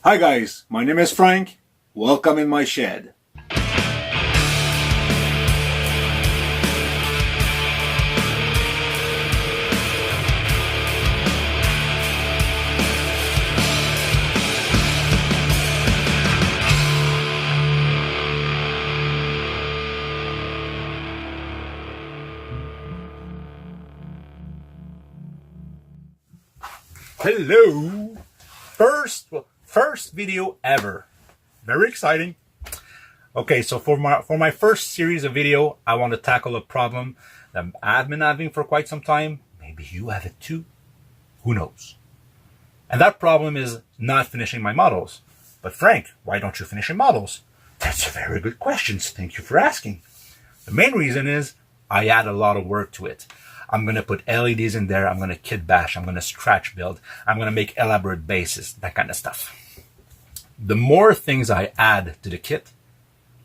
Hi guys, my name is Frank. Welcome in my shed. Hello! First video ever. Very exciting. Okay, so for my first series of video, I want to tackle a problem that I've been having for quite some time. Maybe you have it too. Who knows? And that problem is not finishing my models. But Frank, why don't you finish your models? That's a very good question. Thank you for asking. The main reason is I add a lot of work to it. I'm going to put LEDs in there. I'm going to kit bash. I'm going to scratch build. I'm going to make elaborate bases, that kind of stuff. The more things I add to the kit,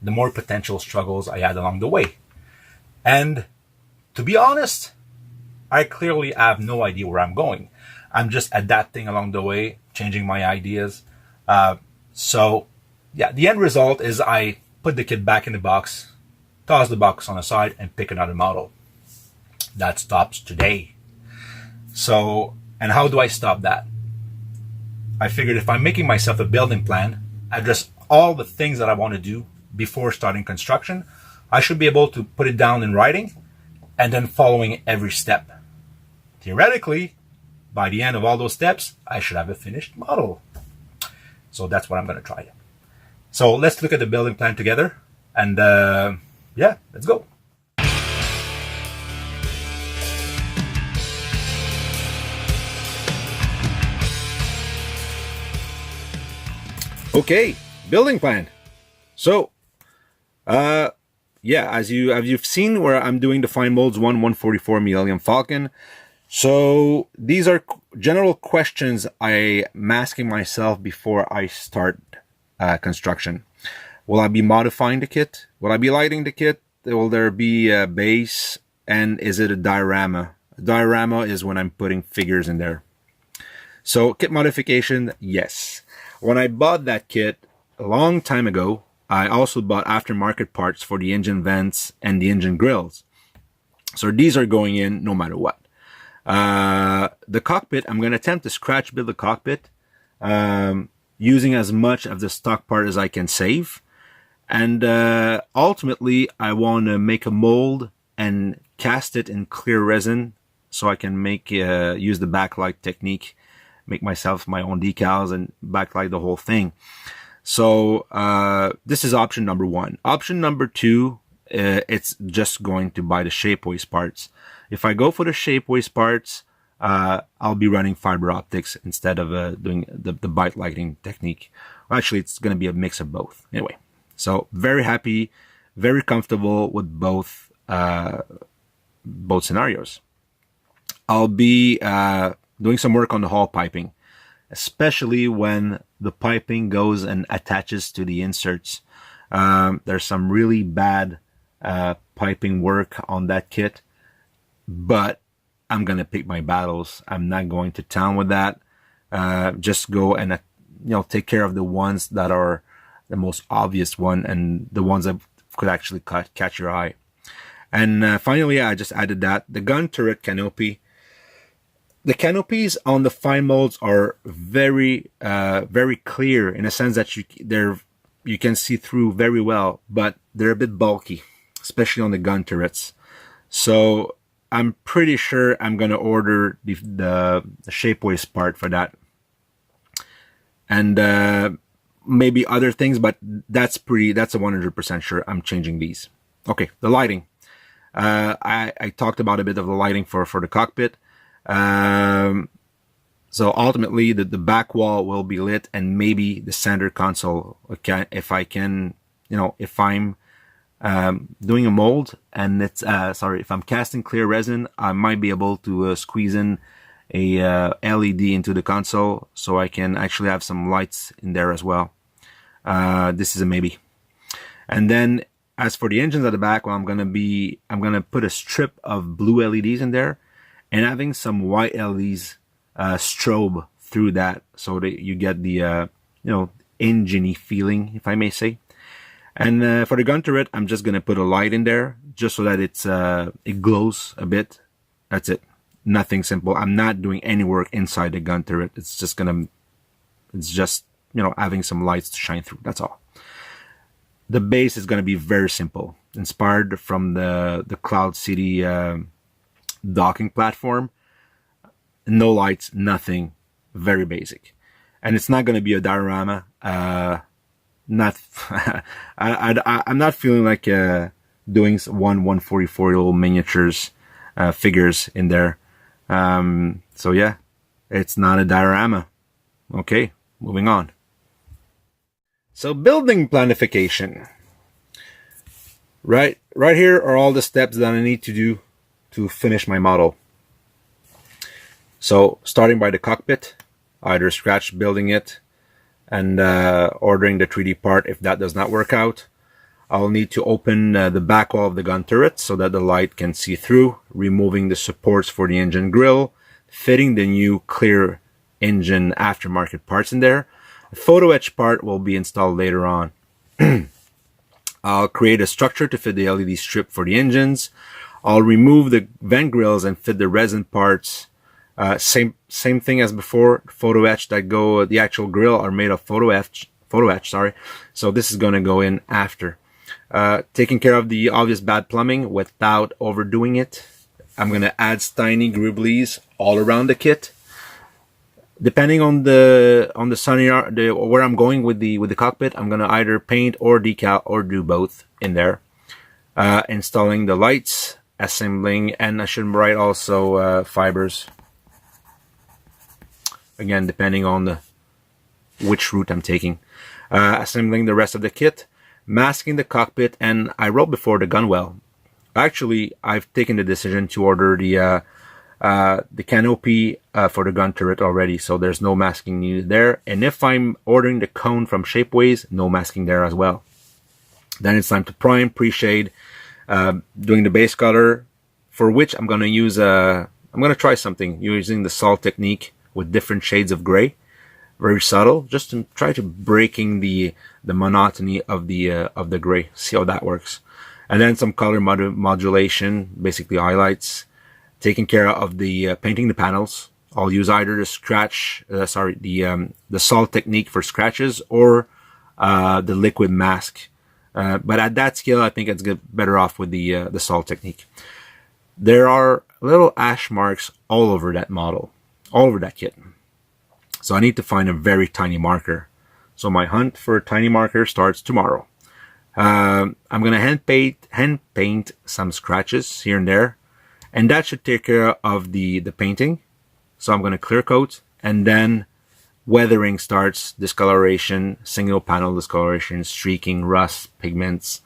the more potential struggles I add along the way. And to be honest, I clearly have no idea where I'm going. I'm just adapting along the way, changing my ideas. So yeah, the end result is I put the kit back in the box, toss the box on the side, and pick another model. That stops today. So, and how do I stop that? I figured if I'm making myself a building plan, address all the things that I want to do before starting construction, I should be able to put it down in writing and then following every step. Theoretically, by the end of all those steps, I should have a finished model. So that's what I'm going to try. So let's look at the building plan together and yeah, let's go. Okay, building plan. So, yeah, as you've seen where I'm doing the Finemolds 144 Millennium Falcon. So these are general questions I'm asking myself before I start construction. Will I be modifying the kit? Will I be lighting the kit? Will there be a base? And is it a diorama? A diorama is when I'm putting figures in there. So kit modification, yes. When I bought that kit a long time ago, I also bought aftermarket parts for the engine vents and the engine grills. So these are going in no matter what. The cockpit, I'm going to attempt to scratch build the cockpit using as much of the stock part as I can save. And ultimately, I want to make a mold and cast it in clear resin so I can use the backlight technique, make myself my own decals and backlight the whole thing. So this is option number one. Option number two, it's just going to buy the shapeways parts. If I go for the shapeways parts, I'll be running fiber optics instead of doing the bite lighting technique. Well, actually, it's going to be a mix of both. Anyway, so very happy, very comfortable with both scenarios. I'll be doing some work on the hall piping, especially when the piping goes and attaches to the inserts. There's some really bad piping work on that kit, but I'm going to pick my battles. I'm not going to town with that. Just go and take care of the ones that are the most obvious one and the ones that could actually catch your eye. And finally, I just added that the gun turret canopy. The canopies on the Finemolds are very, very clear in a sense that you can see through very well, but they're a bit bulky, especially on the gun turrets. So I'm pretty sure I'm going to order the shapeways part for that, and maybe other things, but that's a 100% sure. I'm changing these. Okay, the lighting. I talked about a bit of the lighting for the cockpit. So ultimately the back wall will be lit and maybe the center console. Okay, if I'm doing a mold and it's if I'm casting clear resin, I might be able to squeeze in a LED into the console so I can actually have some lights in there as well. This is a maybe. And then as for the engines at the back, well, I'm gonna put a strip of blue LEDs in there and having some white LEDs strobe through that so that you get the engine-y feeling, if I may say. And for the gun turret, I'm just gonna put a light in there just so that it glows a bit. That's it. Nothing simple. I'm not doing any work inside the gun turret. It's just having some lights to shine through. That's all. The base is gonna be very simple, inspired from the Cloud City docking platform. No lights, nothing. Very basic. And it's not gonna be a diorama. I'm not feeling like doing 144 little miniatures figures in there. So yeah, it's not a diorama. Okay, moving on. So building planification. Right here are all the steps that I need to do to finish my model. So starting by the cockpit, either scratch building it and ordering the 3D part. If that does not work out, I'll need to open the back wall of the gun turret so that the light can see through, removing the supports for the engine grill, fitting the new clear engine aftermarket parts in there. The photo etch part will be installed later on. I'll create a structure to fit the LED strip for the engines. I'll remove the vent grills and fit the resin parts. Same thing as before. Photo etch that go, the actual grill are made of photo etch, sorry. So this is going to go in after. Taking care of the obvious bad plumbing without overdoing it. I'm going to add tiny gribblies all around the kit. Depending on the scenario, where I'm going with the cockpit, I'm going to either paint or decal or do both in there. Installing the lights, assembling, and I should write also fibers. Again, depending on which route I'm taking. Assembling the rest of the kit, masking the cockpit, and I wrote before the gunwale. Actually, I've taken the decision to order the canopy for the gun turret already, so there's no masking needed there. And if I'm ordering the cone from Shapeways, no masking there as well. Then it's time to prime, pre-shade, doing the base color, for which I'm going to use I'm going to try something using the salt technique with different shades of gray, very subtle, just to try to breaking the monotony of the gray. See how that works. And then some color modulation, basically highlights. Taking care of the painting the panels. I'll use either the salt technique for scratches or the liquid mask. But at that scale, I think it's better off with the salt technique. There are little ash marks all over that model, all over that kit. So I need to find a very tiny marker. So my hunt for a tiny marker starts tomorrow. I'm going to hand paint some scratches here and there. And that should take care of the painting. So I'm going to clear coat, and then weathering starts, discoloration, single panel discoloration, streaking, rust, pigments.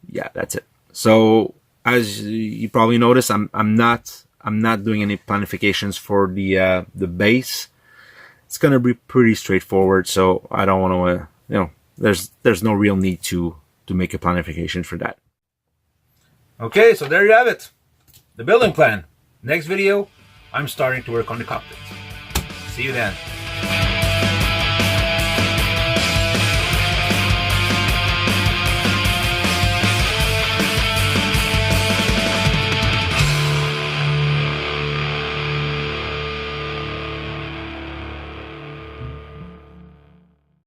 Yeah, that's it. So as you probably notice, I'm not doing any planifications for the base. It's going to be pretty straightforward. So I don't want to, there's no real need to make a planification for that. Okay, so there you have it. The building plan. Next video, I'm starting to work on the cockpit. See you then.